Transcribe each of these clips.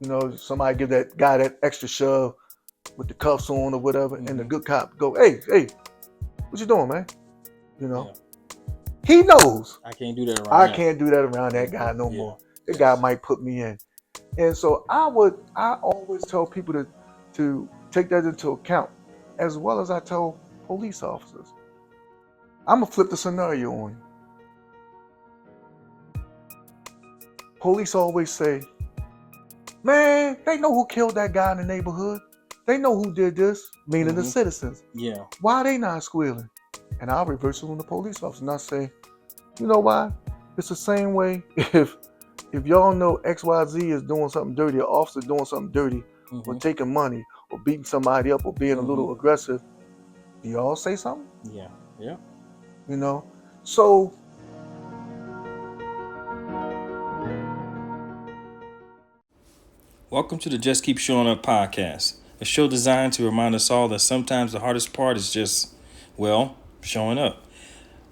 Somebody give that guy that extra shove with the cuffs on or whatever, and the Mhm. good cop go, hey, what you doing, man? You know, Yeah. he knows I can't do that around I him. can't do that around that guy no Yeah. more. That guy Yes. might put me in. And so I always tell people to take that into account, as well as I tell police officers. I'm gonna flip the scenario on you. Police always say, "Man, they know who killed that guy in the neighborhood. They know who did this," meaning the Mhm. citizens. Yeah. Why they not squealing? And I'll reverse it on the police officer and I say, you know why? It's the same way if y'all know XYZ is doing something dirty, or officer doing something dirty, or Mhm. taking money, or beating somebody up, or being a Mhm. little aggressive, do y'all say something? Yeah. Yeah. You know? So Welcome to the Just Keep Showing Up podcast, a show designed to remind us all that sometimes the hardest part is just, well, showing up.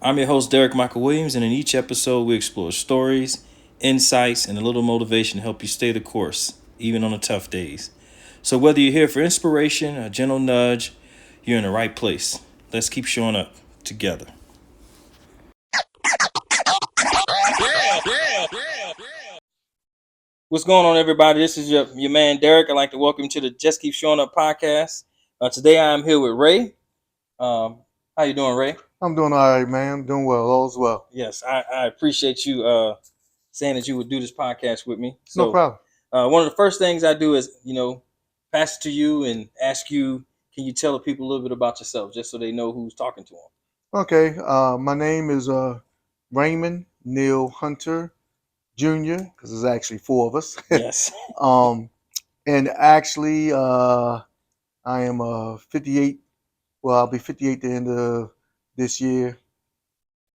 I'm your host, Derek Michael Williams, and in each episode, we explore stories, insights, and a little motivation to help you stay the course, even on the tough days. So, whether you're here for inspiration, a gentle nudge, you're in the right place. Let's keep showing up together. What's going on, everybody? This is your man, Derek. I'd like to welcome you to the Just Keep Showing Up podcast. Today, I'm here with Ray. How you doing, Ray? I'm doing all right, man. I'm doing well, all's well. Yes, I appreciate you saying that you would do this podcast with me. No So, problem. one of the first things I do is, pass it to you and ask you, can you tell the people a little bit about yourself, just so they know who's talking to them? Okay, my name is Raymond Neil Hunter Jr., because there's actually four of us. Yes. um, and actually, I am 58. Well, I'll be 58 the end of this year.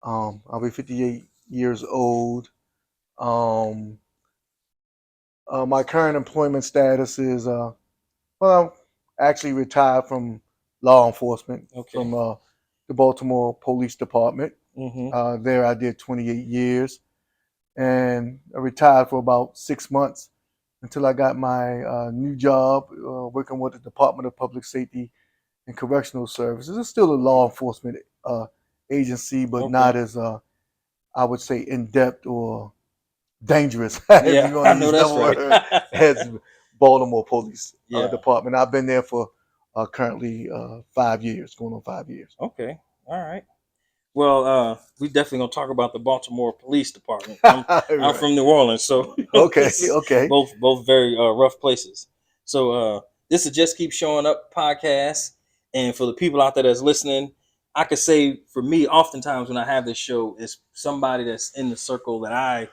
I'll be 58 years old. Um, my current employment status is, well, I'm actually retired from law enforcement Okay. from the Baltimore Police Department. Mm-hmm. There I did 28 years, and I retired for about 6 months until I got my new job working with the Department of Public Safety and Correctional Services. It's still a law enforcement agency, but Okay. not as I would say in depth or dangerous, if Yeah, you want I to know use that that's right. word, as Baltimore Police Yeah. Department. I've been there for currently 5 years, going on 5 years. Okay. All right. Well, we definitely gonna talk about the Baltimore Police Department. I'm Right. from New Orleans, so Okay. it's Okay. both very rough places. So this is Just Keep Showing Up podcast, and for the people out there that's listening, I could say for me, oftentimes when I have this show, it's somebody that's in the circle that I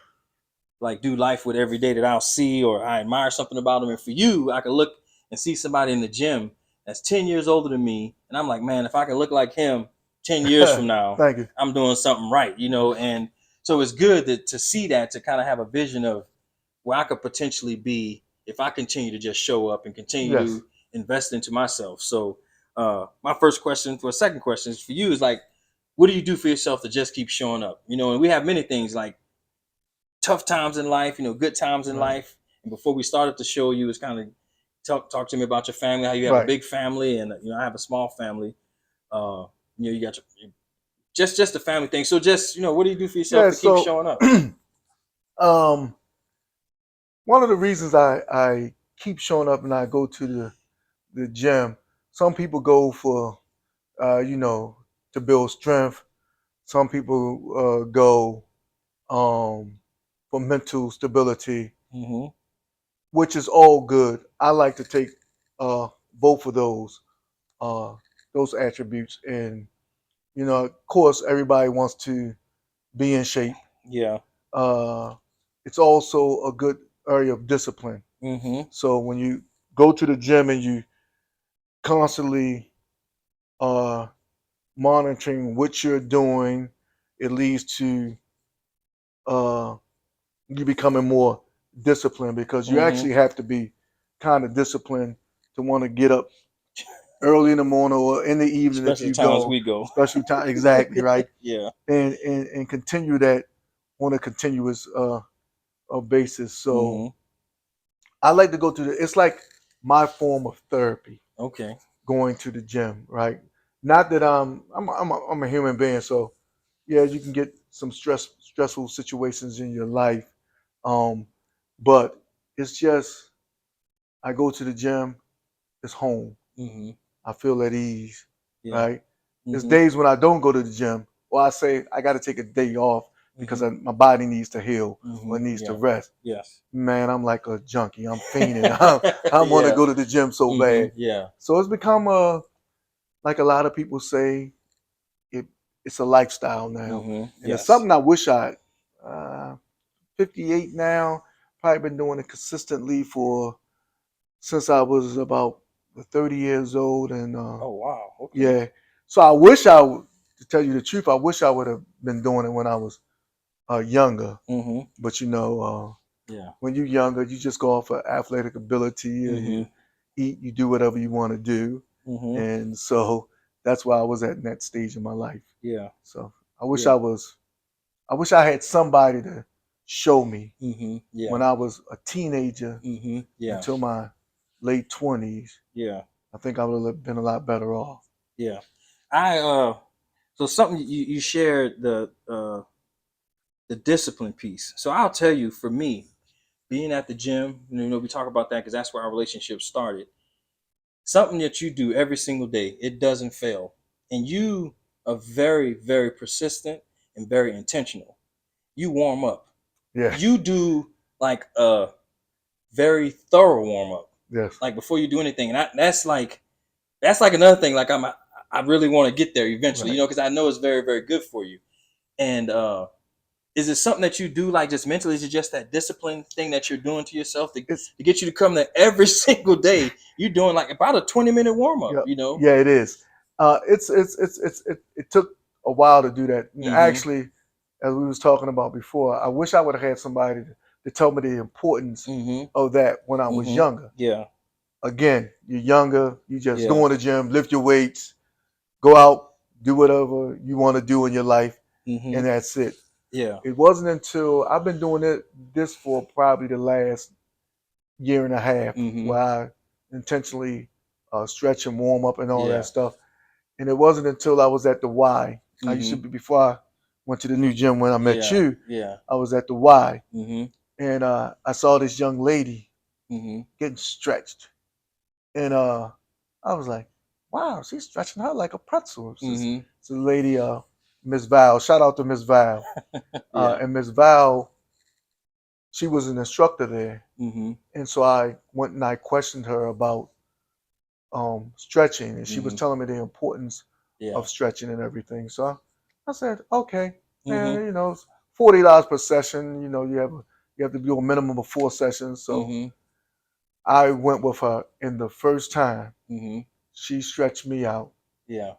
like do life with every day that I'll see or I admire something about them. And for you, I could look and see somebody in the gym that's 10 years older than me. And I'm like, man, if I can look like him 10 years from now, Thank you. I'm doing something right, And so it's good to see that, to kind of have a vision of where I could potentially be if I continue to just show up and continue Yes. to invest into myself. So my first question for a second question is for you is like, what do you do for yourself to just keep showing up? And we have many things like tough times in life, good times in Right. life. And before we started the show, you was kind of talk to me about your family, how you have a Right. big family, and I have a small family. Uh, you got your just the family thing. So just what do you do for yourself Yeah. to keep So, showing up? um, one of the reasons I keep showing up and I go to the gym. Some people go for you know, to build strength. Some people go um, for mental stability, Mm-hmm. which is all good. I like to take both of uh, those attributes, and of course, everybody wants to be in shape. Yeah. Uh, it's also a good area of discipline. Mm-hmm. So when you go to the gym and you constantly uh, monitoring what you're doing, it leads to uh, you becoming more disciplined because you Mm-hmm. actually have to be kind of disciplined to want to get up early in the morning or in the evening if Especially the you times go, we go. special time, exactly, right? Yeah. And continue that on a continuous basis. So Mm-hmm. I like to go to the. It's like my form of therapy, Okay. going to the gym, right? Not that I'm a human being, so yeah, you can get some stressful situations in your life, um, but it's just I go to the gym. It's home. Mm-hmm. I feel at ease, Yeah. right? There's Mm-hmm. days when I don't go to the gym, or I say I got to take a day off because Mm-hmm. my body needs to heal Mm-hmm. or needs to Yeah. rest. Yes. Man, I'm like a junkie. I'm fiending. I want to Yeah. go to the gym so Mm-hmm. bad. Yeah. So it's become a, like a lot of people say, it it's a lifestyle now, Mm-hmm. and it's Yes. something I wish I. Uh, 58 now. Probably been doing it consistently for since I was about 30 years old, and Oh wow. Okay. yeah. So I wish I would, to tell you the truth, I wish I would have been doing it when I was younger. Mm-hmm. But Yeah. when you're younger, you just go off of athletic ability, or Mm-hmm. you eat, you do whatever you want to do, Mm-hmm. and so that's why I was at in that stage in my life. Yeah. So I wish Yeah. I was. I wish I had somebody to show me Mm-hmm. when Yeah. I was a teenager Mm-hmm. Yeah. until my late 20s. Yeah. I think I would have been a lot better off. Yeah. I so something you shared the discipline piece. So I'll tell you, for me, being at the gym, we talk about that because that's where our relationship started. Something that you do every single day, it doesn't fail. And you are very, very persistent and very intentional. You warm up. Yeah. You do like a very thorough warm up, Yes. like before you do anything. And that's like another thing. Like I really want to get there eventually, Right. because I know it's very, very good for you. And is it something that you do like just mentally? Is it just that discipline thing that you're doing to yourself It's to get you to come there every single day? You're doing like about a 20-minute warm up, yeah. Yeah. It is. It took a while to do that. And Mm-hmm. actually, as we was talking about before, I wish I would have had somebody to tell me the importance Mm-hmm. of that when I was Mm-hmm. younger. Yeah. Again, you're younger. You just Yeah. go in the gym, lift your weights, go out, do whatever you want to do in your life, Mm-hmm. and that's it. Yeah. It wasn't until I've been doing this for probably the last year and a half Mm-hmm. where I intentionally stretch and warm up and all that Yeah. stuff. And it wasn't until I was at the Y. I used to Mm-hmm. be before I went to the new gym when I met Yeah. you. Yeah. I was at the Y, Mm-hmm. and I saw this young lady Mm-hmm. getting stretched, and I was like, "Wow, she's stretching her like a pretzel." Mm-hmm. It's a lady, Miss Val. Shout out to Miss Val. Yeah. And Miss Val, she was an instructor there, Mm-hmm. and so I went and I questioned her about stretching, and she was Mm-hmm. telling me the importance Yeah. of stretching and everything. So I said, okay, Mm-hmm. and it's $40 per session. You have to do a minimum of 4 sessions. So Mm-hmm. I went with her, and the first time Mm-hmm. she stretched me out, Yeah.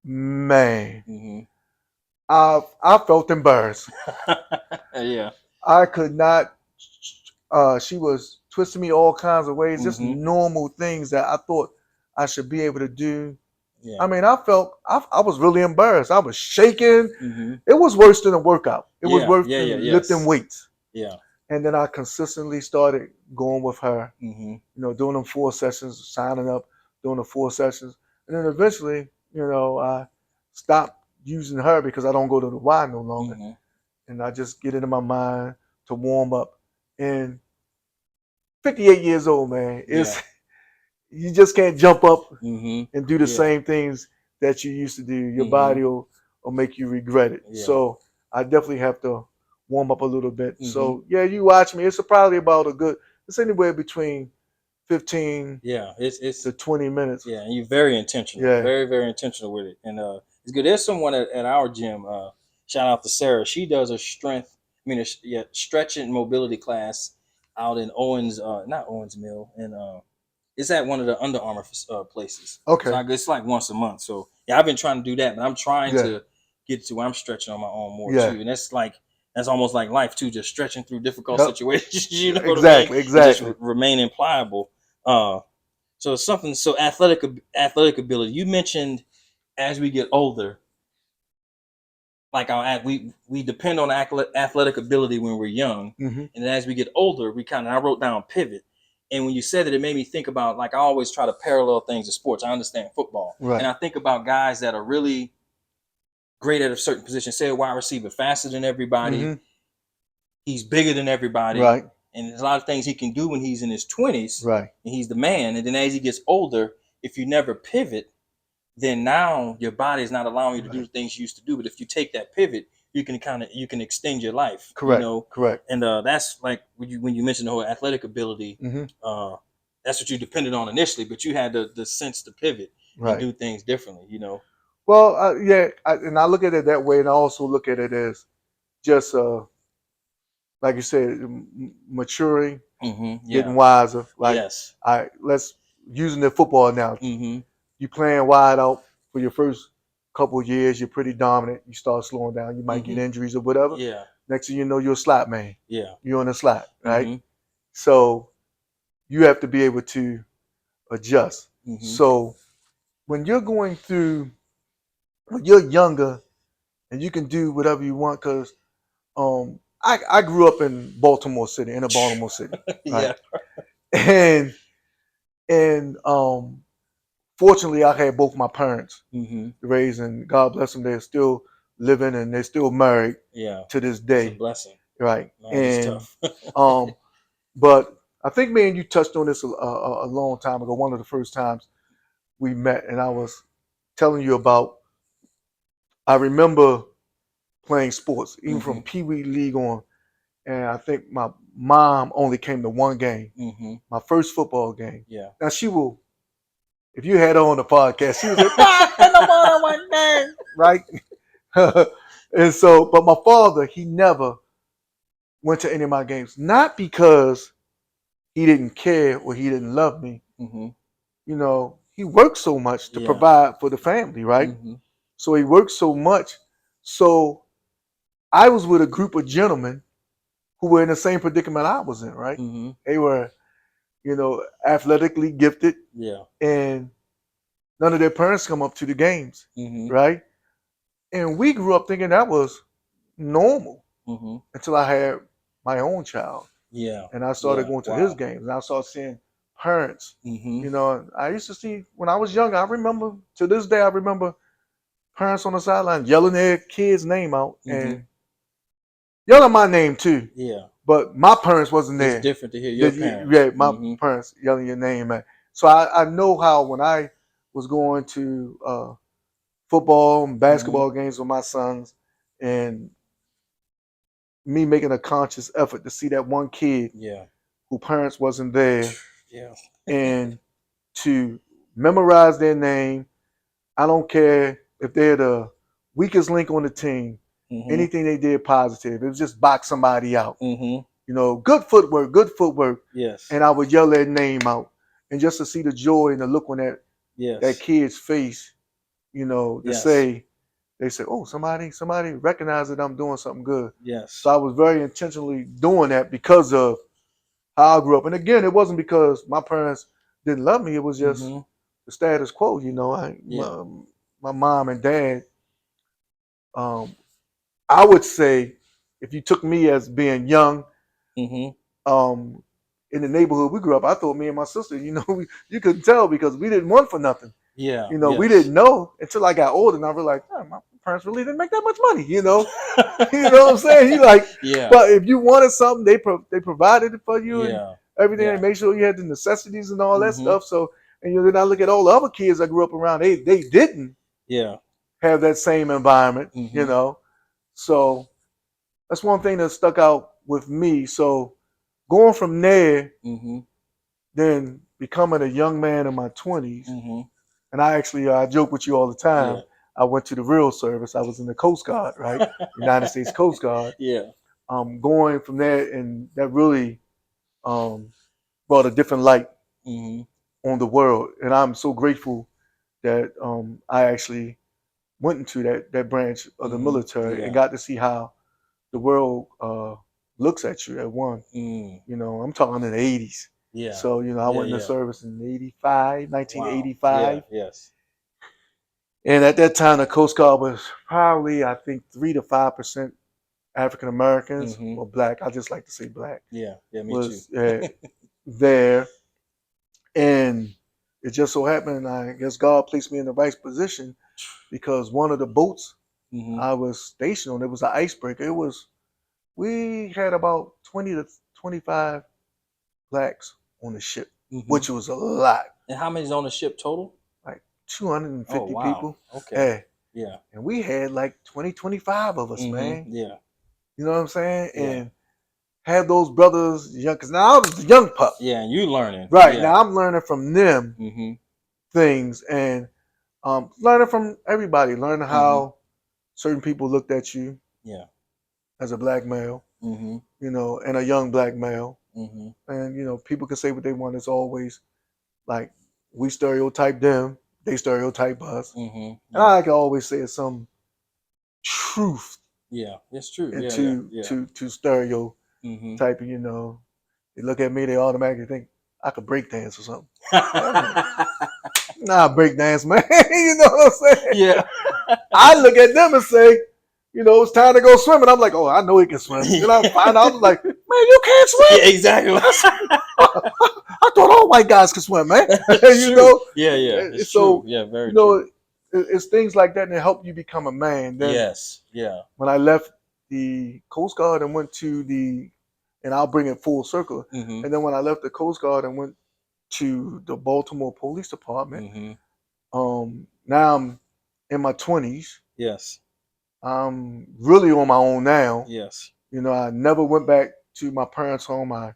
man, Mm-hmm. I felt embarrassed. Yeah. I could not. She was twisting me all kinds of ways, just Mm-hmm. normal things that I thought I should be able to do. I Yeah. mean, I was really embarrassed. I was shaking. Mm-hmm. It was worse than a workout. It was Yeah. worse Yeah. Yeah. than lifting Yes. weights. Yeah. And then I consistently started going with her, Mm-hmm. doing them 4 sessions, signing up, doing the 4 sessions. And then eventually, I stopped using her because I don't go to the Y no longer. Mm-hmm. And I just get it in my mind to warm up. And 58 years old, man, Yeah. you just can't jump up Mm-hmm. and do the Yeah. same things that you used to do. Your Mm-hmm. body will make you regret it. Yeah. So I definitely have to warm up a little bit. Mm-hmm. So yeah, you watch me. It's probably about it's anywhere between 15 Yeah. It's to 20 minutes. Yeah, and you're very intentional, Yeah. very, very intentional with it. And it's good. There's someone at our gym. Shout out to Sarah. She does a strength, yeah, stretch and mobility class out in Owens, not Owens Mill, and it's at one of the Under Armour places. So Okay. it's like once a month. So yeah, I've been trying to do that, but I'm trying Yeah. to get to where I'm stretching on my own more Yeah. too. And that's almost like life too, just stretching through difficult Yep. situations. You know what I mean? Exactly. And just Exactly. remaining pliable. So something so athletic ability. You mentioned as we get older, like we depend on athletic ability when we're young, Hmm. and then as we get older, we kind of I wrote down pivot. And when you said it, it made me think about, like, I always try to parallel things to sports. I understand football, and Right. I think about guys that are really great at a certain position. Say a wide receiver, faster than everybody, Mm-hmm. he's bigger than everybody, Right. and there's a lot of things he can do when he's in his 20s, Right. and he's the man. And then as he gets older, if you never pivot, then now your body is not allowing you to do Right. the things you used to do. But if you take that pivot, you can extend your life, Correct. Correct. And that's like when you mentioned the whole athletic ability. Mm-hmm. That's what you depended on initially, but you had the sense to pivot and Right. do things differently. Well, yeah, and I look at it that way, and I also look at it as just like you said, maturing, Yeah. getting wiser. Like Yes. let's using the football analogy. Mm-hmm. You playing wide out for your first couple of years, you're pretty dominant. You start slowing down, you might get Mm-hmm. injuries or whatever. Yeah. Next thing you know, you're a slot man. Yeah. You're on the slot, right? Mm-hmm. So you have to be able to adjust. Mm-hmm. So when you're going through, when you're younger and you can do whatever you want, because I grew up in Baltimore City, in a Baltimore City, right? Yeah. And and fortunately, I had both my parents Mm-hmm. raised, and God bless them, they're still living and they're still married Yeah. to this It's a day, blessing. right? Marriage is And tough. um, but I think me and you touched on this a long time ago. One of the first times we met, and I was telling you about. I remember playing sports, even Mm-hmm. from Pee Wee League on, and I think my mom only came to one game, Mm-hmm. my first football game. Yeah. Now she will, if you had her on the podcast, she would say, "Mom, ain't no more than one game," right? And so, but my father, he never went to any of my games, not because he didn't care or he didn't love me. Mm-hmm. He worked so much to Yeah. provide for the family, right? Mm-hmm. So he worked so much. So I was with a group of gentlemen who were in the same predicament I was in, right? Mm-hmm. They were, athletically gifted, Yeah. and none of their parents come up to the games, Mm-hmm. right? And we grew up thinking that was normal Mm-hmm. until I had my own child, Yeah. and I started Yeah. going to his Wow. games, and I started seeing parents. Mm-hmm. I used to see when I was young. I remember to this day. I remember parents on the sideline yelling their kid's name out Mm-hmm. and yelling my name too. Yeah. But my parents wasn't It's there. different to hear your Yeah, parents. my Mm-hmm. parents yelling your name, man. So I know how when I was going to football and Mm-hmm. basketball games with my sons, and me making a conscious effort to see that one kid Yeah. who parents wasn't there, Yeah. and to memorize their name. I don't care if they're the weakest link on the team. Mm-hmm. Anything they did positive, it was just box somebody out. Mm-hmm. Good footwork, good footwork. Yes. And I would yell their name out. And just to see the joy and the look on that Yes. kid's face, to Yes. say, they say, oh, somebody recognized that I'm doing something good. So Yes. I was very intentionally doing that because of how I grew up. And again, it wasn't because my parents didn't love me. It was just Mm-hmm. the status quo. Yeah. My mom and dad, um, I would say, if you took me as being young, Mm-hmm. um, in the neighborhood we grew up, I thought me and my sister, you couldn't tell because we didn't want for nothing. Yeah. We Yes. didn't know until I got older, and I realized, my parents really didn't make that much money. You know what I'm saying? You like, Yeah. but if you wanted something, they provided it for you and Yeah. everything. Yeah. They made sure you had the necessities and all that Mm-hmm. stuff. So, and then I look at all the other kids I grew up around. They didn't Yeah. have that same environment. Mm-hmm. So that's one thing that stuck out with me. So going from there, Mm-hmm. then becoming a young man in my 20s, Mm-hmm. and I joke with you all the time. Yeah. I went to the real service. I was in the Coast Guard, right? United States Coast Guard. Yeah. Going from there, and that really um, brought a different light Mm-hmm. on the world. And I'm so grateful that I actually went into that branch of the Mm-hmm. military and Yeah. got to see how the world looks at you at one. Mm. I'm talking in the 80s. Yeah. So, I Yeah. went in the Yeah. service in 85, Wow. Yeah. 1985. Yes. And at that time, the Coast Guard was probably, I think, 3 to 5% African Americans Mm-hmm. or black. I just like to say black Yeah. Yeah. Me too. was there. And it just so happened, I guess God placed me in the right position because one of the boats Mm-hmm. I was stationed on, it was an icebreaker. We had about 20 to 25 blacks on the ship, Mm-hmm. which was a lot, And how many's on the ship total? like Oh 250 wow. people. Okay. Yeah. Yeah. And we had like 20, 25 of us, Mm-hmm. man. Yeah. You know what I'm saying? Yeah. And had those brothers young, because now I was a young pup. Yeah. And you learning. Right. Yeah. Now I'm learning from them Mm-hmm. things and learning from everybody, learning Mm-hmm. how certain people looked at you Yeah. as a black male, Mm-hmm. and a young black male. Mm-hmm. And, people can say what they want. It's always like we stereotype them, they stereotype us. Mm-hmm. And Yeah. I can always say some truth Yeah. It's true. Yeah. Yeah. into Yeah. to stereotyping, Mm-hmm. They look at me, they automatically think I could break dance or something. I'm like, nah, break dance, man. You know what I'm saying? Yeah. I look at them and say, it's time to go swimming. I'm like, oh, I know he can swim. Then I find out, I'm like, man, you can't swim. Yeah, exactly. I thought all white guys could swim, man. It's true. Yeah, yeah. It's true. So, Yeah, you very know, true. it's things like that that help you become a man. Then Yes. Yeah. when I left the Coast Guard and went to and I'll bring it full circle. Mm-hmm. And then when I left the Coast Guard and went to the Baltimore Police Department, Mm-hmm. now I'm in my 20s. Yes. I'm really on my own now. Yes. I never went back to my parents' home. I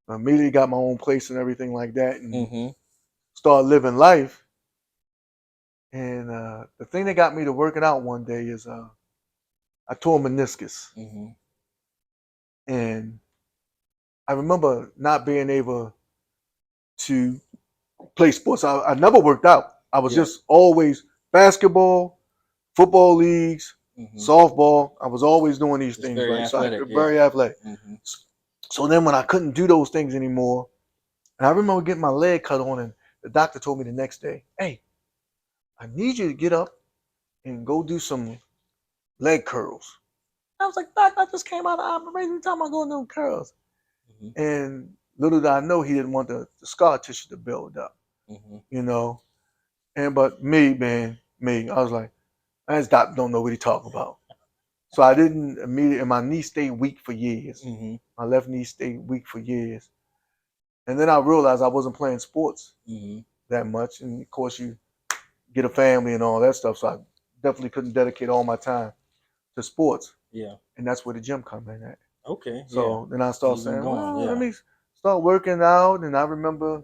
immediately got my own place and everything like that and Mm-hmm. started living life. And the thing that got me to working out one day is I tore a meniscus. Mm-hmm. And I remember not being able to play sports. I never worked out. I was Yeah. just always basketball, football leagues, Mm-hmm. softball. I was always doing these It's things, very right? So I athletic. Yeah. very athletic. Mm-hmm. So then when I couldn't do those things anymore, and I remember getting my leg cut on, and the doctor told me the next day, "Hey, I need you to get up and go do some leg curls." I was like, "Doc, I just came out of operation. Time I'm going to do curls." Mm-hmm. And little did I know he didn't want the scar tissue to build up, Mm-hmm. you know. And but me, man, I was like, this doctor don't know what he talking about. So I didn't immediately, and my knee stayed weak for years. Mm-hmm. My left knee stayed weak for years. And then I realized I wasn't playing sports Mm-hmm. that much. And of course, you get a family and all that stuff. So I definitely couldn't dedicate all my time to sports. Yeah. And that's where the gym come in at. Okay. Yeah. So then I And started you've been saying, going. well, let Yeah. me start working out. And I remember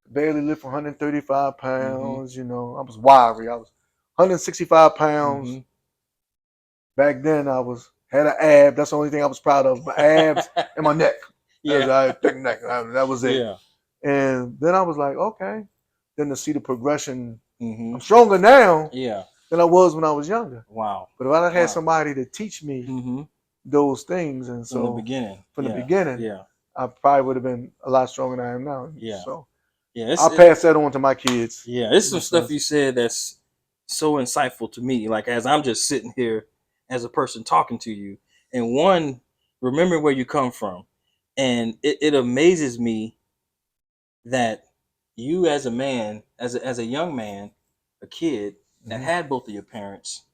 barely lift 135 Mm-hmm. pounds. I was wiry. I was 165 pounds. Mm-hmm. Back then, I had an ab. That's the only thing I was proud of. My abs and my neck. Yeah. I had thick neck. That was it. Yeah. And then I was like, okay. Then to see the progression, Mm-hmm. I'm stronger now Yeah. than I was when I was younger. Wow. But if I had Wow. somebody to teach me Mm-hmm. those things, and From the so beginning. from the Yeah. beginning, Yeah. I probably would have been a lot stronger than I am now. Yeah. So Yeah. I'll pass that on to my kids. Yeah. It's My some stuff sons. you said that's so insightful to me. Like as I'm just sitting here as a person talking to you, and one, remember where you come from, and it amazes me that you as a man, as a young man, a kid that Mhm. had both of your parents,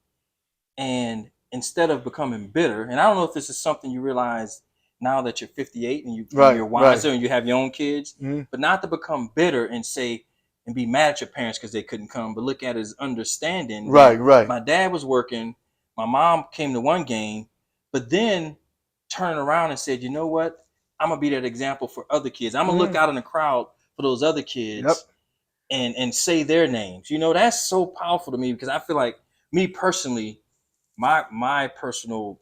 and instead of becoming bitter, and I don't know if this is something you realize now that you're 58 and you're Right, right. wiser and you have your own kids, Mhm. but not to become bitter and say and be mad at your parents because they couldn't come, but look at it as understanding Right, that right. my dad was working, my mom came to one game, but then turning around and said, you know what? I'm gonna be that example for other kids. I'm gonna look Mhm. out in the crowd for those other Yep. kids and say their names. That's so powerful to me because I feel like me personally, my personal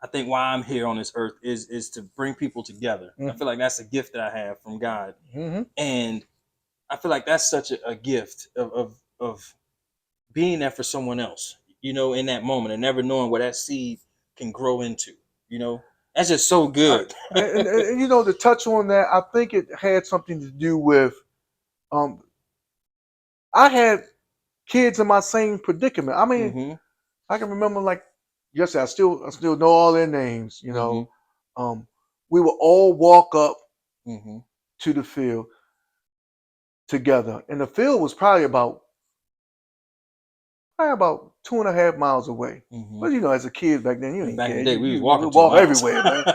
I think why I'm here on this earth is to bring people together. I Mhm. feel like that's a gift that I have from God. Mhm. And I feel like that's such a gift of being there for someone else, in that moment and never knowing where that seed can grow into, that's just so I, good. to touch on that, I think it had something to do with um, I had kids in my same predicament. I mean, Mm-hmm. I can remember like yesterday. I still know all their names. Mm-hmm. Um, we would all walk up Mm-hmm. to the field together. And the field was probably about 2.5 miles away. Mm-hmm. But as a kid back then, you And didn't back in care. the day, You we was you, you walking 2 walk miles. everywhere, man.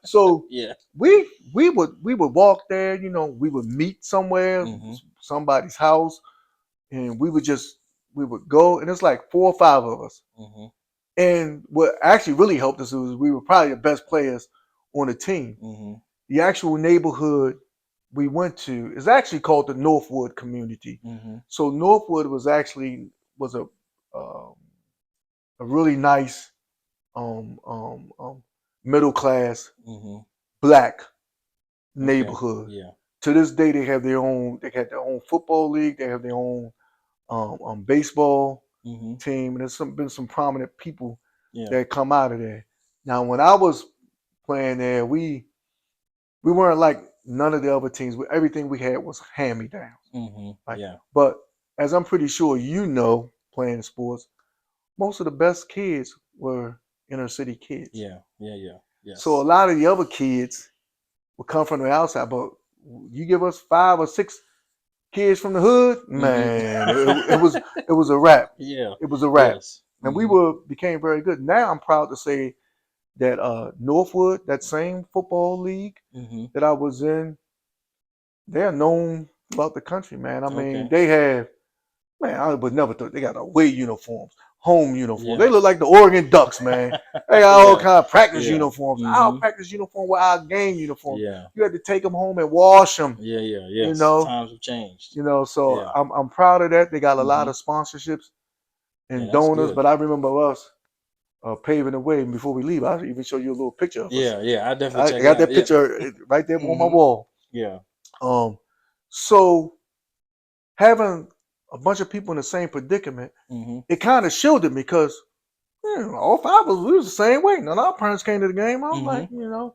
So Yeah. we would walk there. We would meet somewhere, Mm-hmm. somebody's house, and we would go, and it's like 4 or 5 of us. Mm-hmm. And what actually really helped us was we were probably the best players on the team. Mm-hmm. The actual neighborhood we went to is actually called the Northwood community. Mm-hmm. So Northwood was um, a really nice middle class Mm-hmm. black Okay. neighborhood. Yeah. To this day, they had their own football league. They have their own baseball Mm-hmm. team, and been some prominent people Yeah. that come out of there. Now, when I was playing there, we weren't like none of the other teams. Everything we had was hand me downs. Mm-hmm. Right? Yeah. But as I'm pretty sure playing sports, most of the best kids were inner city kids. Yeah. Yeah. Yeah. Yes. So a lot of the other kids would come from the outside, but you give us 5 or 6 kids from the hood, man, it was a wrap. Yeah. It was a wrap, Yes. and Mm-hmm. became very good. Now I'm proud to say that Northwood, that same football league Mm-hmm. that I was in, they're known throughout the country, man. I mean, Okay. they have, man, I would never thought they got away uniforms, home uniforms. Yeah. They look like the Oregon Ducks, man. They got all Yeah. kind of practice Yeah. uniforms. Our Mm-hmm. practice uniform were our game uniforms. Yeah. You had to take them home and wash them. Yeah. Yeah. You Yes. know, Times have changed. so Yeah. I'm proud of that. They got a lot Mm-hmm. of sponsorships Yeah. and That's donors, good. but I remember us paving the way. And before we leave, I'll even show you a little picture of us. Yeah. Yeah. I I definitely check it got out. that Yeah. picture right there on my Mm-hmm. wall. Yeah. So having a bunch of people in the same predicament, Mm-hmm. it kind of shielded me because all 5 of us, we was the same way. None of our parents came to the game. I was like, Mm-hmm.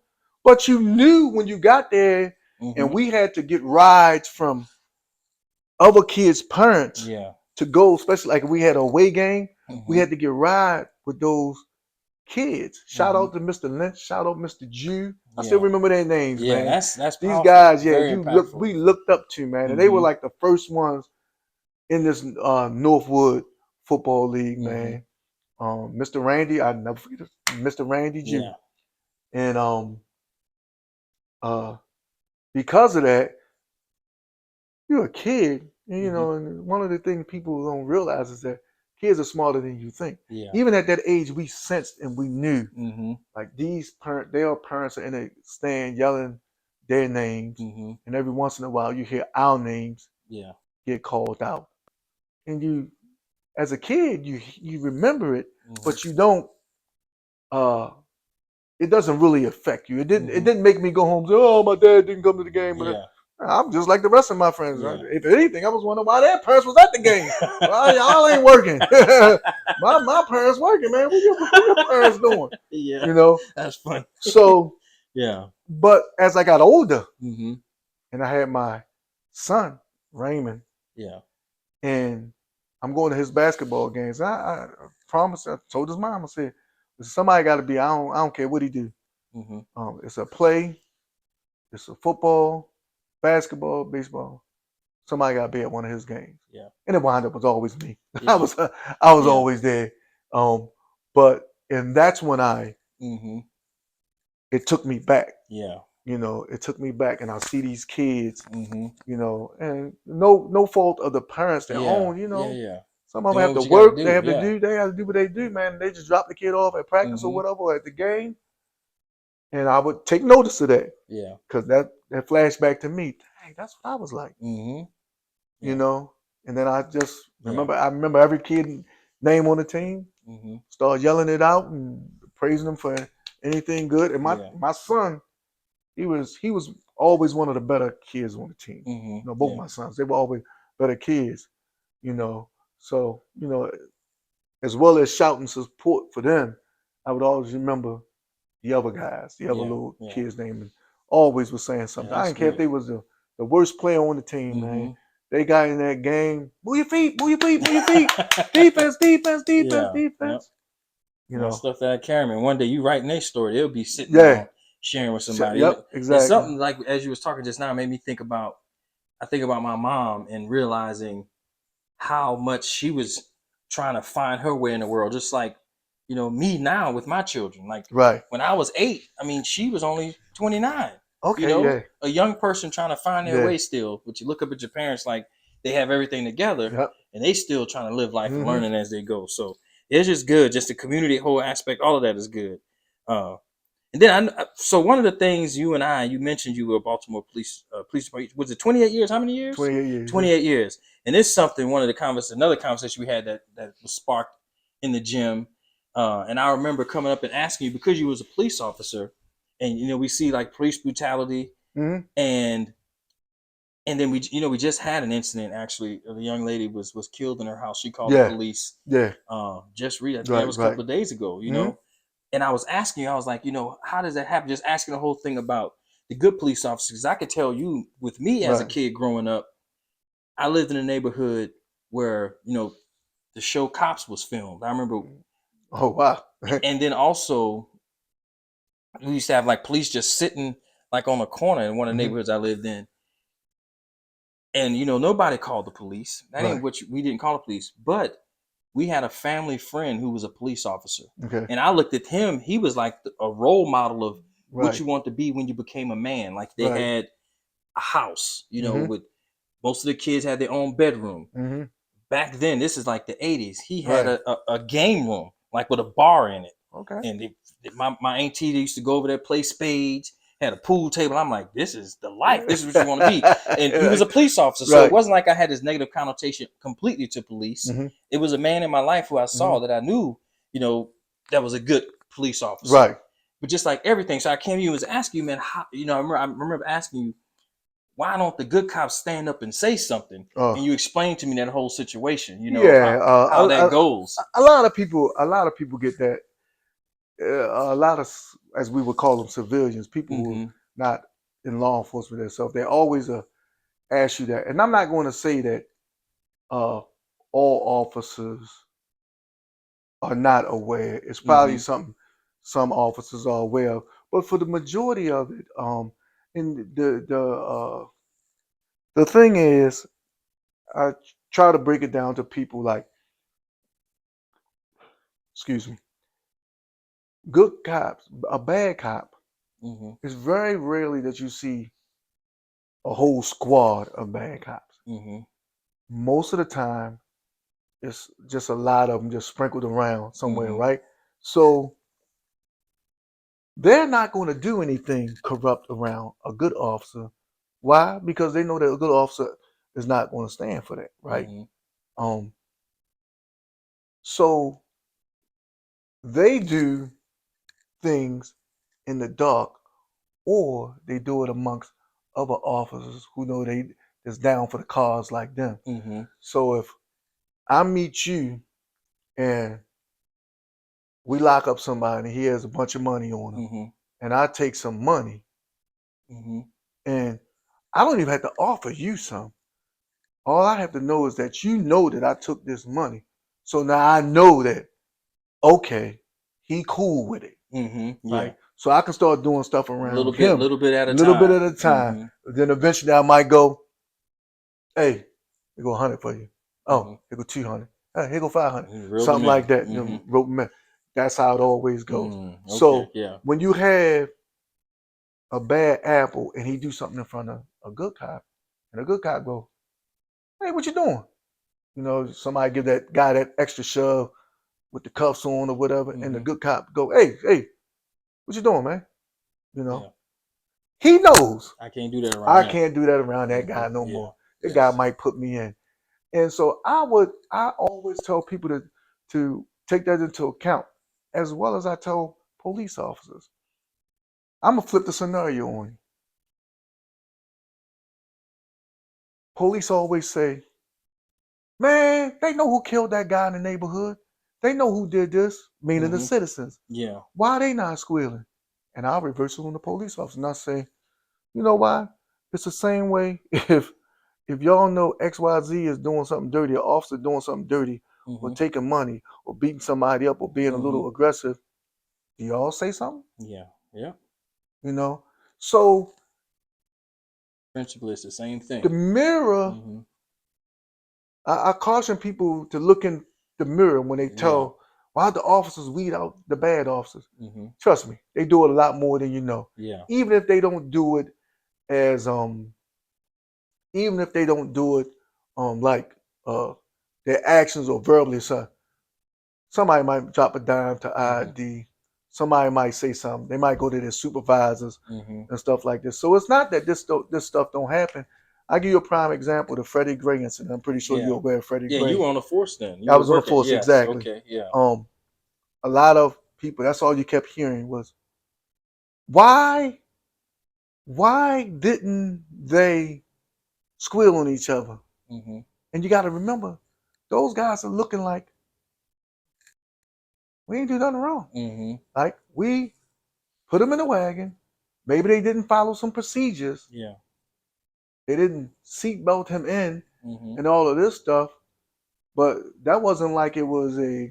but you knew when you got there, and Mm-hmm. we had to get rides from other kids' parents Yeah. to go, especially like if we had a away game, we Mm-hmm. had to get ride with those kids. Shout Mm-hmm. out to Mr. Lynch, shout out Mr. Jew. I still Yeah. remember their names, Yeah. man. That's These powerful. guys, yeah, Very impactful. we looked up to, man, and they were Mm-hmm. like the first ones in this Northwood football league, Mm-hmm. man. Mr. Randy, I never forget Mr. Randy Jew, Yeah. and uh, because of that, you're a kid, and, Mm-hmm. and one of the things people don't realize is that kids are smarter than you think. Yeah. Even at that age, we sensed and we knew, Mm-hmm. like their parents are in a stand yelling their names, Mm-hmm. and every once in a while you hear our names Yeah. get called out, and as a kid, you remember it, Mm-hmm. but you don't. Uh, it doesn't really affect you. It didn't. Mm-hmm. It didn't make me go home and say, "Oh, my dad didn't come to the game." But Yeah. I'm just like the rest of my friends. Yeah. If anything, I was wondering why their parents was at the game. Well, y'all ain't working. my parents working, man. What your parents doing? Yeah. That's funny. So, Yeah. but as I got older Mm-hmm. and I had my son Raymond, Yeah. and I'm going to his basketball games. I promised. I told his mom. I said, somebody got to be. I don't care what he do. Mm-hmm. It's a play. It's a football, basketball, baseball. Somebody got to be at one of his games. Yeah. And it wound up was always me. Yeah. I was Yeah. always there. And that's when Mm-hmm. it took me back. Yeah. It took me back, and I see these kids. Mm-hmm. And no fault of the parents that Yeah. own. Yeah. Yeah. Some of them Doing have to what you gotta work. do. They have to Yeah. do. They have to do what they do, man. They just drop the kid off at practice or Mm-hmm. whatever, or at the game, and I would take notice of that Yeah. because that flashback to me. Dang, that's what I was like. Mm-hmm. you Yeah. know. And then I just Yeah. remember, I remember every kid name on the team, Mm-hmm. start yelling it out and praising them for anything good. And Yeah. my son, he was always one of the better kids on the team. Mm-hmm. Both Yeah. my sons, they were always better kids. So as well as shouting support for them, I would always remember the other guys, the other Yeah. little Yeah. kids' name, and always was saying Yeah. something. I That's didn't care if good. they was the worst player on the team, man. Mm-hmm. They got in that game. Move your feet, move your feet, move your feet. Defense, defense, defense, Yeah. Yep. defense. That stuff that I carry, man. One day you writing their story, they'll be sitting Yeah. down sharing with somebody. Yep, And exactly. something like as you was talking just now made me think about. I think about my mom and realizing how much she was trying to find her way in the world, just like me now with my children. Like Right. when I was 8, I mean, she was only 29. Okay. Yeah. A young person trying to find their Yeah. way still. But you look up at your parents like they have everything together, Yep. and they still trying to live life and Hmm. learning as they go. So it's just good. Just the community whole aspect, all of that is good. Uh, and then so one of the things you mentioned you were a Baltimore police department. Was it 28 years? How many years? 28 years. Yeah. 28 years. And it's something another conversation we had that was sparked in the gym. And I remember coming up and asking you because you was a police officer, and we see like police brutality, Hmm. and then we just had an incident actually. The young lady was killed in her house. She called the Yeah. police. Yeah. I think that Right. was a Right. couple of days ago. Hmm. And I was asking you, I was like, how does that happen? Just asking the whole thing about the good police officers. I could tell you, with me as a Right. kid growing up, I lived in a neighborhood where the show Cops was filmed. I remember, Oh wow. and then also we used to have like police just sitting like on a corner in one of the Hmm. neighborhoods I lived in, and nobody called the police. That ain't Right. what we didn't call the police, but we had a family friend who was a police officer. Okay. And I looked at him, he was like a role model of what Right. you want to be when you became a man. Like they Right. had a house, Hmm. with most of the kids had their own bedroom. Hmm. Back then, this is like the 80s. He had Right. a game room, like with a bar in it. Okay. And my auntie used to go over there, play spades, had a pool table. I'm like, this is the life. This is what you want to be. And he was a police officer. So it Right. wasn't like I had this negative connotation completely to police. Hmm. It was a man in my life who I Hmm. saw that I knew, that was a good police officer. Right. But just like everything. So I came to you and was asking you, man, how, I remember asking you, why don't the good cops stand up and say something? And Oh. you explained to me that whole situation, Yeah. how that goes. A lot of people. A lot of people get that. A lot of, as we would call them, civilians, people who are Mm-hmm. not in law enforcement themselves, they always ask you that. And I'm not going to say that uh, all officers are not aware. It's probably Mm-hmm. something some officers are aware of, but for the majority of it, and the thing is, I try to break it down to people like, excuse me, good cops, a bad cop. Mm-hmm. It's very rarely that you see a whole squad of bad cops. Mm-hmm. Most of the time, it's just a lot of them just sprinkled around somewhere, Mm-hmm. right? So they're not going to do anything corrupt around a good officer. Why? Because they know that a good officer is not going to stand for that, right? Mm-hmm. Um, so they do things in the dark, or they do it amongst other officers who know they is down for the cause like them. Mm-hmm. So if I meet you and we lock up somebody and he has a bunch of money on him, Mm-hmm. and I take some money, Mm-hmm. and I don't even have to offer you some. All I have to know is that you know that I took this money. So now I know that, okay, he cool with it, Mm-hmm. Yeah. right? So I can start doing stuff around him Little bit at a a little bit time. at a time. Mm-hmm. Then eventually I might go, hey, here go 100 for you. Oh, Mm-hmm. here go 200. Hey, here go 500. Reel them Something in. like that. Mm-hmm. Rope 'em in. That's how it always goes. Okay. So Yeah. when you have a bad apple and he do something in front of a good cop, and a good cop go, hey, what you doing? Somebody give that guy that extra shove with the cuffs on or whatever, and the Mm-hmm. good cop go, hey, what you doing, man? You know, Yeah. he knows I can't do that around I him. can't do that around that Mm-hmm. guy no Yeah. more. That guy Yes. might put me in. And so I always tell people to take that into account, as well as I tell police officers. I'm gonna flip the scenario on you. Police always say, man, they know who killed that guy in the neighborhood. They know who did this, meaning the Mm-hmm. citizens. Yeah. Why are they not squealing? And I'll reverse it on the police officer and I say, you know why? It's the same way if y'all know XYZ is doing something dirty, an officer doing something dirty, or Mm-hmm. taking money, or beating somebody up, or being a Mm-hmm. little aggressive, do y'all say something? Yeah. Yeah. You know, so Principle is the same the thing. mirror. Mm-hmm. I caution people to look in the mirror when they Yeah. tell why the officers weed out the bad officers. Mm-hmm. Trust me, they do it a lot more than you know. Yeah. Even if they don't do it as even if they don't do it like uh their actions or verbally. So somebody might drop a dime to Mm-hmm. ID. Somebody might say something. They might go to their supervisors Mm-hmm. and stuff like this. So it's not that this stuff don't happen. I give you a prime example, the Freddie Gray incident. I'm pretty sure Yeah. you're aware of Freddie Yeah. You Gray. were on the force then. You I were was on the working. force Yes. exactly. Okay. Yeah. A lot of people. That's all you kept hearing was why didn't they squeal on each other? Mm-hmm. And you got to remember, those guys are looking like we ain't do nothing wrong. Mm-hmm. Like we put them in a wagon. Maybe they didn't follow some procedures. Yeah. They didn't seatbelt him in Mm-hmm. and all of this stuff. But that wasn't like it was a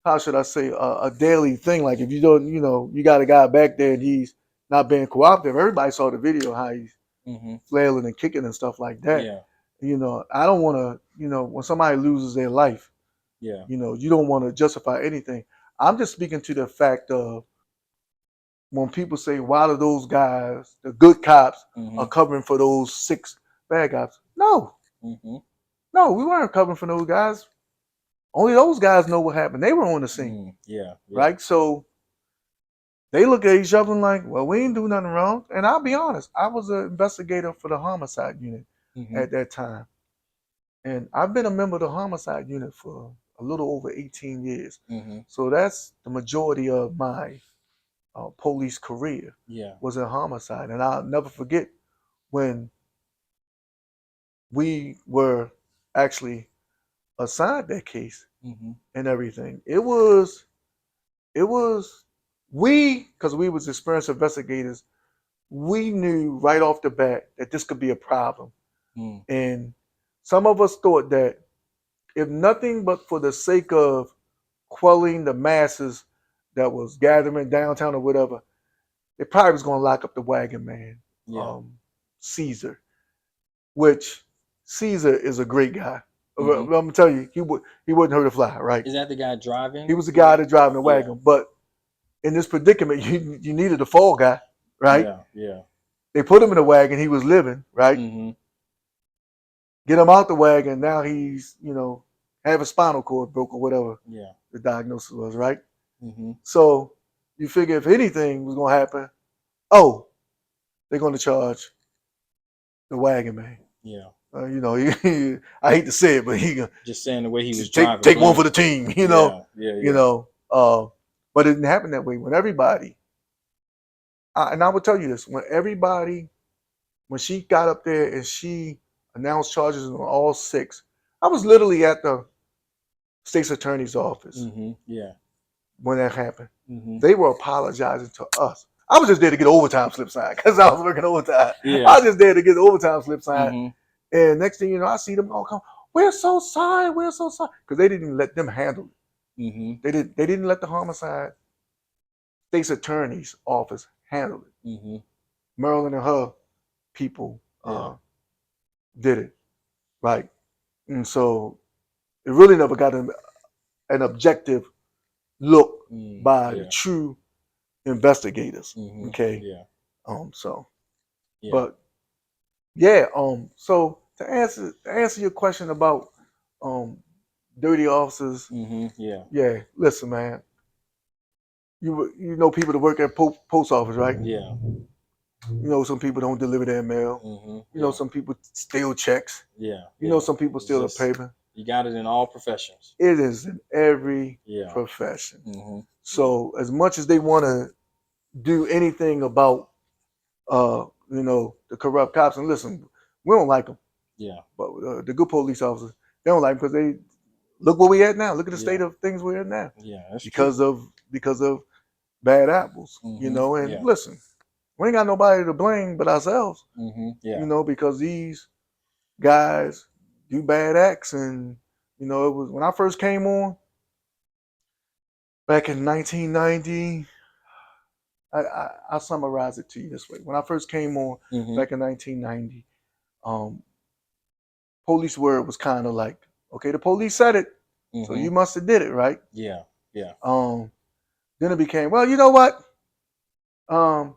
how should I say a daily thing. Like if you don't, you got a guy back there and he's not being cooperative. Everybody saw the video how he's Mm-hmm. flailing and kicking and stuff like that. Yeah. I don't want to. When somebody loses their life, Yeah. you don't want to justify anything. I'm just speaking to the fact of when people say, why do those guys, the good cops, Mm-hmm. are covering for those 6 bad guys? No, Mm-hmm. no, we weren't covering for those guys. Only those guys know what happened. They were on the scene, Mm-hmm. Yeah. Yeah. right? So they look at each other and like, well, we ain't do nothing wrong. And I'll be honest, I was an investigator for the homicide unit Mm-hmm. at that time. And I've been a member of the homicide unit for a little over 18 years. Mm-hmm. So that's the majority of my police career Yeah. was in homicide. And I'll never forget when we were actually assigned that case Mm-hmm. and everything. It was because we was experienced investigators, we knew right off the bat that this could be a problem. Mm. And some of us thought that if nothing but for the sake of quelling the masses that was gathering downtown or whatever, they probably was going to lock up the wagon man, Yeah. um, Caesar, which Caesar is a great guy. Mm-hmm. I'm gonna tell you, he wouldn't hurt a fly, right? Is that the guy He driving? was the guy that driving the Yeah. wagon, but in this predicament, you needed a fall guy, right? Yeah. Yeah. They put him in a wagon. He was living, right? Mm-hmm. Get him out the wagon. Now he's, have a spinal cord broke or whatever Yeah. the diagnosis was, right? Mm-hmm. So you figure if anything was gonna happen, oh, they're gonna charge the wagon man. Yeah. I hate to say it, but he gonna Just saying the way he was take driving, take one for blame. the team, Yeah. Yeah. you Yeah. know. But it didn't happen that way. When everybody, and I will tell you this, when she got up there and she announced charges on all 6, I was literally at the state's attorney's office Mm-hmm. Yeah. when that happened. Mm-hmm. They were apologizing to us. I was just there to get overtime slip signed because I was working overtime. Yeah. I was just there to get the overtime slip signed. Mm-hmm. And next thing you know, I see them all come. We're so sorry. We're so sorry because they didn't let them handle it. Mm-hmm. They didn't let the homicide state's attorney's office handle it. Mm-hmm. Maryland and her people Yeah. did it right, and so it really never got an objective look by the Yeah. true investigators. Mm-hmm. Okay, Yeah. so Yeah. but yeah, so to answer your question about um dirty officers, Mm-hmm. Yeah. yeah, listen, man, you know people that work at post office, right? Yeah. Some people don't deliver their mail. Mm-hmm. You know Yeah. some people steal checks. Yeah. You know Yeah. some people It's steal the just paper. you got it in all professions. It is in every Yeah. profession. Mm-hmm. So as much as they want to do anything about the corrupt cops, and listen, we don't like them, Yeah. but the good police officers, they don't like them because they look where we at now. Look at the state Yeah. of things we're in now Yeah. That's true. because of bad apples. Mm-hmm. And Yeah. listen, we ain't got nobody to blame but ourselves. Mm-hmm. Yeah. Because these guys do bad acts, and it was when I first came on back in 1990. I'll summarize it to you this way. When I first came on Mm-hmm. back in 1990, um, police word was kind of like, okay, the police said it, so Mm-hmm. you must have did it, right? Yeah. Yeah. Um, then it became, well, you know what? Um,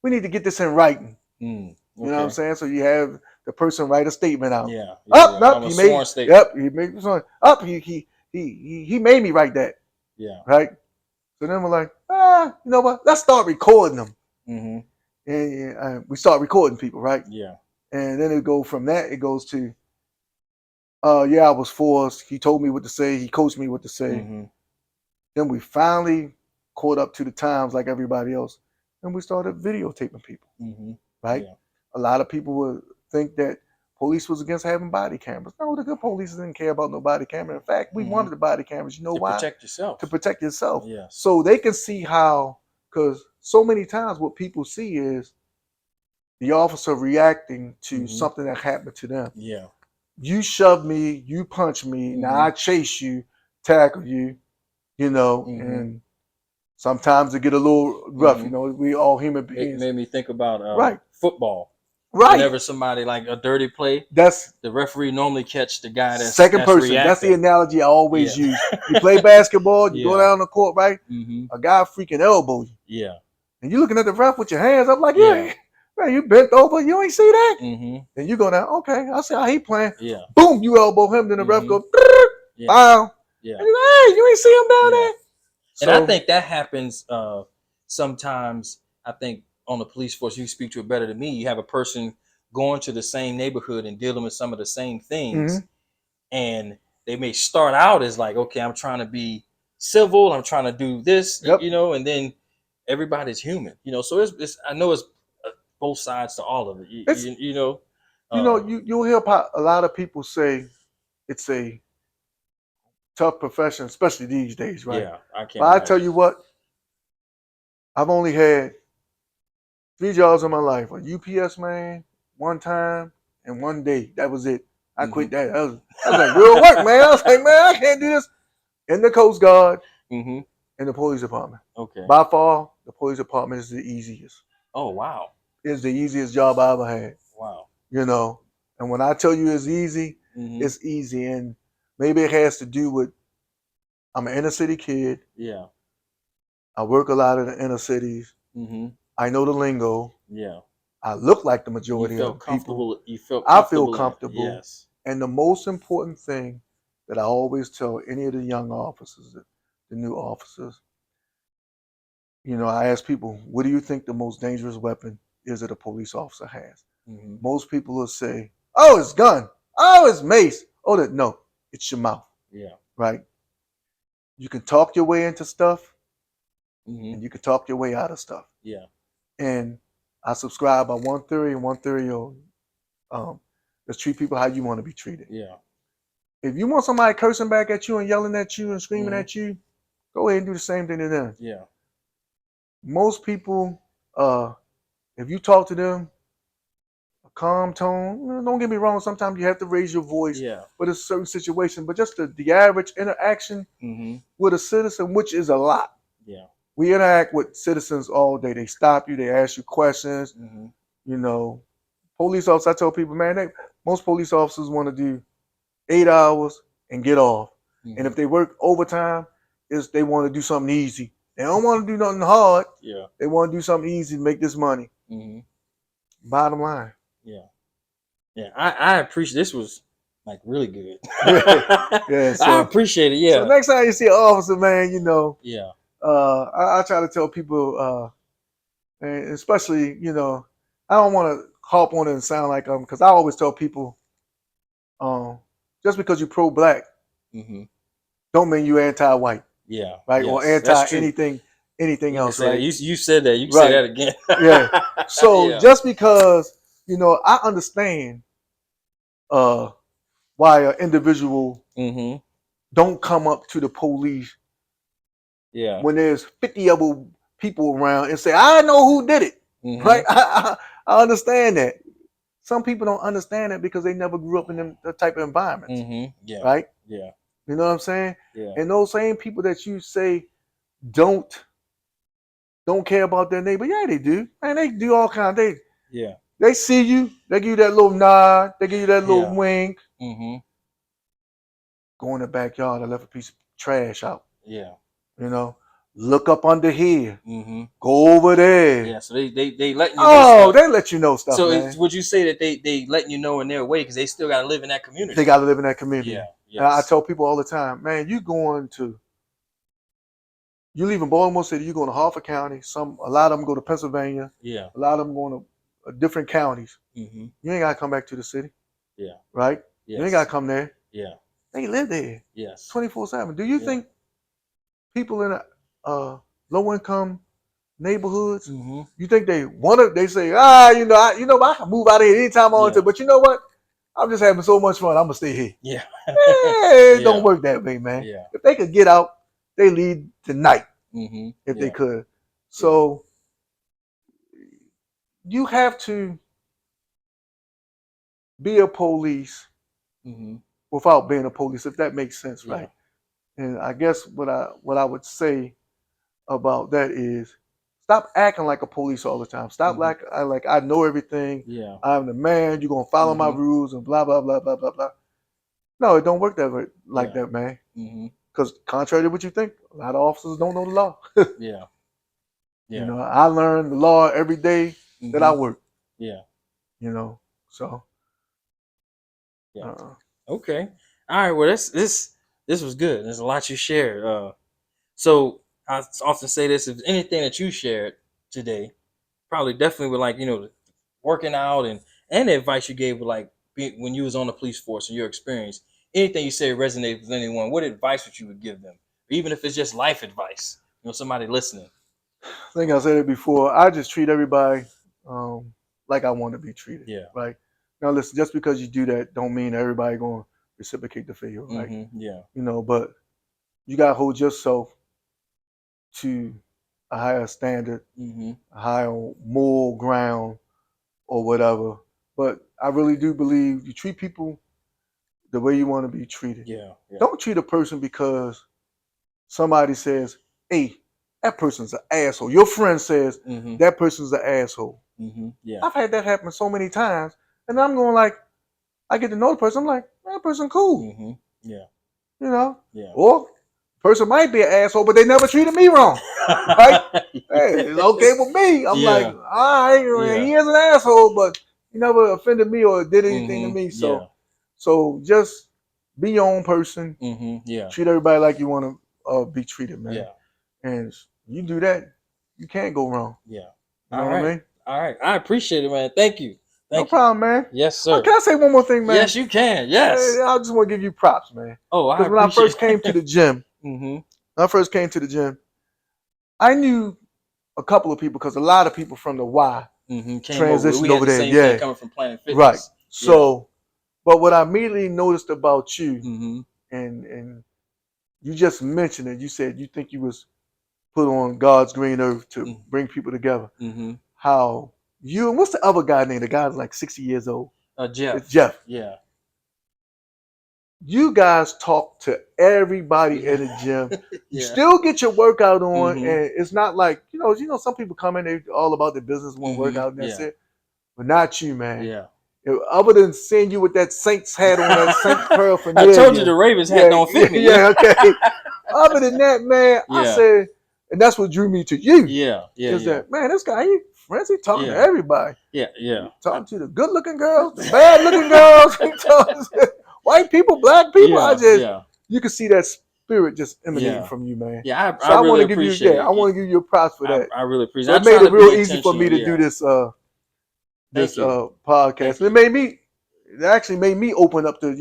we need to get this in writing. Mm. You know what I'm Okay. saying? So you have the person write a statement out. Yeah. Yeah. Up, Yeah. up, he Almost made. sworn statement. Yep, he made this one. Up, he made me write that, Yeah. right? So then we're like, you know what? Let's start recording them, Mm-hmm. and we start recording people, right? Yeah. And then it goes from that. It goes to, yeah, I was forced. He told me what to say. He coached me what to say. Mm-hmm. Then we finally caught up to the times like everybody else, and we started videotaping people, Mm-hmm. right? Yeah. A lot of people would think that police was against having body cameras. No, the good police didn't care about no body camera. In fact, we Mm-hmm. wanted the body cameras. You know To why? protect yourself. To protect yourself. Yes. So they can see how, because so many times what people see is the officer reacting to Mm-hmm. something that happened to them. Yeah. You shoved me, you punched me, now Mm-hmm. I chase you, tackle you, Mm-hmm. and sometimes it get a little rough. Mm-hmm. We all human It beings. made me think about Right, football. right. Whenever somebody like a dirty play, That's the referee normally catch the guy second that's person. That's the reacting. analogy I always Yeah. use. You play basketball, you go Yeah. down the court, right? Mm-hmm. A guy freaking elbow you. Yeah. And you looking at the ref with your hands up like, Yeah. yeah, man, you bent over, you ain't see that? Mm-hmm. And you go down, okay, I see how he playing. Yeah. Boom, you elbow him, then the ref Mm-hmm. goes, Yeah. foul. Yeah. And you go, hey, you ain't see him down Yeah. there? And I So, think that happens sometimes. I think on the police force, you speak to it better than me. You have a person going to the same neighborhood and dealing with some of the same things, mhm. and they may start out as like, okay, I'm trying to be civil, I'm trying to do this, Yep. and then everybody's human, So it's I know it's both sides to all of it, It's, uh, you'll hear a lot of people say it's a tough profession, especially these days, right? yeah, I But can't I tell imagine. you what, I've only had 3 jobs in my life: a UPS man, one time, and one day. That was it. I Hmm. quit that. That was like real work, man. I was like, man, I can't do this. In the Coast Guard, Hmm. in the police department. Okay. By far, the police department is the easiest. Oh, wow. It's the easiest job I ever had. Wow. You know, and when I tell you it's easy, Hmm. it's easy. And maybe it has to do with I'm an inner city kid. Yeah. I work a lot in the inner cities. Hmm. I know the lingo. Yeah. I look like the You majority of the felt people. comfortable. You felt I feel comfortable in it. comfortable. Yes. And the most important thing that I always tell any of the young officers, the new officers, I ask people, what do you think the most dangerous weapon is that a police officer has? Hmm. Most people will say, oh, it's gun. Oh, it's mace. Oh, no, it's your mouth, Yeah. right? You can talk your way into stuff Hmm. and you can talk your way out of stuff. Yeah. And I subscribe by one theory and one theory only. Let's treat people how you want to be treated. Yeah. If you want somebody cursing back at you and yelling at you and screaming Hmm. at you, go ahead and do the same thing to them. Yeah. Most people, if you talk to them, a calm tone, don't get me wrong, sometimes you have to raise your voice, Yeah. but it's a certain situation. But just the average interaction Hmm. with a citizen, which is a lot. Yeah. We interact with citizens all day. They stop you, they ask you questions. Hmm. You know, police officers, I tell people, man, most police officers want to do 8 hours and get off. And Hmm. if they work overtime, they want to do something easy. They don't want to do nothing hard. Yeah. They want to do something easy to make this money. Hmm. Bottom line. Yeah. Yeah. I appreciate this was like really good. Yeah. I So appreciate it. so Yeah. next time you see an officer, man, Yeah. I try to tell people, and especially, I don't want to hop on it and sound like because I always tell people, um, just because you're pro-black, Hmm. don't mean you anti-white, Yeah. right? Or Yes. That's anti true. anything You can else, say that. right? You said that. You can say Right. that again. Yeah. So Yeah. just because I understand why an individual Hmm. don't come up to the police Yeah. when there's 50 other people around and say, I know who did it. Hmm. Right? I understand that. Some people don't understand that because they never grew up in that type of environments. Hmm. Yeah. Right? Yeah. You know what I'm saying? Yeah. And those same people that you say don't don't care about their neighbor. Yeah, they do. Man, they do all kinds. Yeah. They see you. They give you that little nod. They give you that little Yeah. wink. Mm-hmm. Go in the backyard. I left a piece of trash out. Yeah. You know, look up under here. Mm-hmm. Go over there. Yeah. So they letting you know Oh, stuff. they let you know stuff, So man. would you say that they letting you know in their way because they still got to live in that community? They got to live in that community. Yeah. And I Yes. tell people all the time, man, you leave in Baltimore City, you going to Harford County. A lot of them go to Pennsylvania. Yeah. A lot of them going to different counties. Mm-hmm. You ain't got to come back to the city, Yeah. right? You ain't got Yes. to come there. Yeah. They live there Yes. 24/7. Do you Yeah. think people in low income neighborhoods, Mm-hmm. you think they want to? They say, I can move out of here anytime I want to. Yeah. But you know what? I'm just having so much fun. I'm gonna stay here. Yeah. It don't Yeah. work that way, man. Yeah. If they could get out, they leave tonight Mm-hmm. if they Yeah. could. So you have to be a police Mm-hmm. without being a police, if that makes sense, Yeah. right? And I guess what I would say about that is stop acting like a police all the time. Stop Mm-hmm. like I know everything. Yeah. I'm the man. You're gonna follow my Mm-hmm. rules and blah blah blah blah blah blah. No, it don't work that way like Yeah. that, man. Mm-hmm. Because contrary to what you think, a lot of officers don't know the law. Yeah. You Yeah. know, I learn the law every day that Mm-hmm. I work. Yeah. You know, so Yeah. uh, Okay. All right. Well, this was good. There's a lot you shared. So I often say this: if anything that you shared today, probably definitely with like working out and the advice you gave with like when you was on the police force and your experience, anything you say resonates with anyone. What advice would you would give them, even if it's just life advice? Somebody listening. I think I said it before. I just treat everybody um, like I want to be treated. Yeah. Right now, listen. Just because you do that, don't mean everybody going to reciprocate the favor. Right? Mm-hmm. Yeah. But you got to hold yourself to a higher standard, Mm-hmm. a higher moral ground, or whatever. But I really do believe you treat people the way you want to be treated. Yeah. Yeah. Don't treat a person because somebody says, "Hey, that person's an asshole." Your friend says Mm-hmm. that person's an asshole. Mm-hmm. Yeah. I've had that happen so many times, and I'm going like, I get to know the person. I'm like, that person cool, Mm-hmm. Yeah. you know. Yeah. Or person might be an asshole, but they never treated me wrong. Right? Hey, it's okay with me. I'm like, Yeah. all right, Yeah. he is an asshole, but he never offended me or did anything to Mm-hmm. me. Yeah. So just be your own person. Mm-hmm. Yeah. Treat everybody like you want to be treated, man. Yeah. And you do that, you can't go wrong. Yeah. You know All what I right. mean? All right. I appreciate it, man. Thank you. No Thank you. problem, man. Yes, sir. Can I say one more thing, man? Yes, you can. Yes. I just want to give you props, man. Oh, I Because when I appreciate first came to the gym, mm-hmm. I knew a couple of people because a lot of people from the Y Mm-hmm. Came over. transitioned We had over the there. same thing Yeah, coming from Planet right. Fitness. So, but what I immediately noticed about you, Mm-hmm. and you just mentioned it. You said you think you was put on God's green earth to bring people together. Mm-hmm. How you and what's the other guy named? The guy's like 60 years old. Jeff. It's Jeff. Yeah. You guys talk to everybody in the gym. You Yeah. still get your workout on, Mhm. and it's not like some people come in, they all about their business, one workout, and that's Yeah. it. But not you, man. Yeah. Other than seeing you with that Saints hat on, that Saint paraphernalia. I told you the Ravens hat don't fit me. Yeah, okay. Other than that, man, I Yeah. said, and that's what drew me to you. Yeah. Yeah. Is Yeah. that, man, this guy, he friends, he talking to Yeah. everybody. Yeah. Yeah. Talking to the good looking girls, the bad looking girls, he talking to white people, black people. Yeah. You can see that spirit just emanating Yeah. from you, man. Yeah. So I I want really to give you, appreciate it. I want to give you a props for that. I really appreciate So it. it made it real easy for me to do this Thank you. podcast. And it actually made me open up to,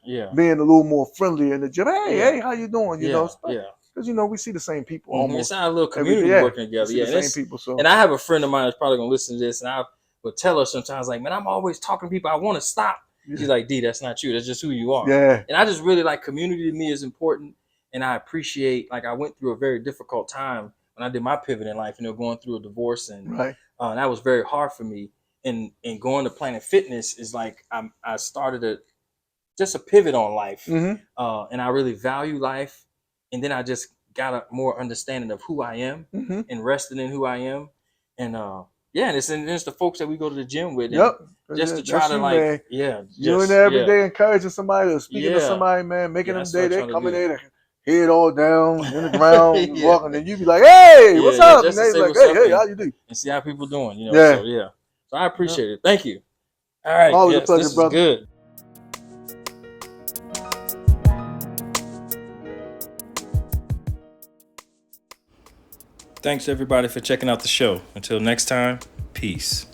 Yeah. being a little more friendly in the gym. Hey, Yeah. hey, how you doing? Yeah. Yeah. Because we see the same people It's almost not a little every community day. Yeah, working together. we see Yeah. the same people. So And I have a friend of mine that's probably gonna listen to this, and I would tell her sometimes, like, man, I'm always talking to people. I want to stop. yeah. She's like, D, that's not you. That's just who you are. Yeah. And I just really like community to me is important. And I appreciate, like, I went through a very difficult time when I did my pivot in life, going through a divorce. And Right. That was very hard for me. And going to Planet Fitness is like, I started just a pivot on life. Mm-hmm. And I really value life. And then I just got a more understanding of who I am Mm-hmm. and resting in who I am. And yeah, and it's the folks that we go to the gym with, and Yep. just to try That's to you, like, man. yeah, You in just there every yeah, day encouraging somebody or speaking to yeah, somebody, man, making yeah. them That's what day. I They try to come in do. there, head all down in the ground, Yeah, walking, and you be like, "Hey, yeah, what's yeah. up?" And Just to they be say like, what's "Hey, up hey, how you do?" and see how people doing, Yeah. So yeah, so I Yeah. appreciate it. Thank you. All right, Always a yes, pleasure, this is brother. good. Thanks everybody for checking out the show. Until next time, peace.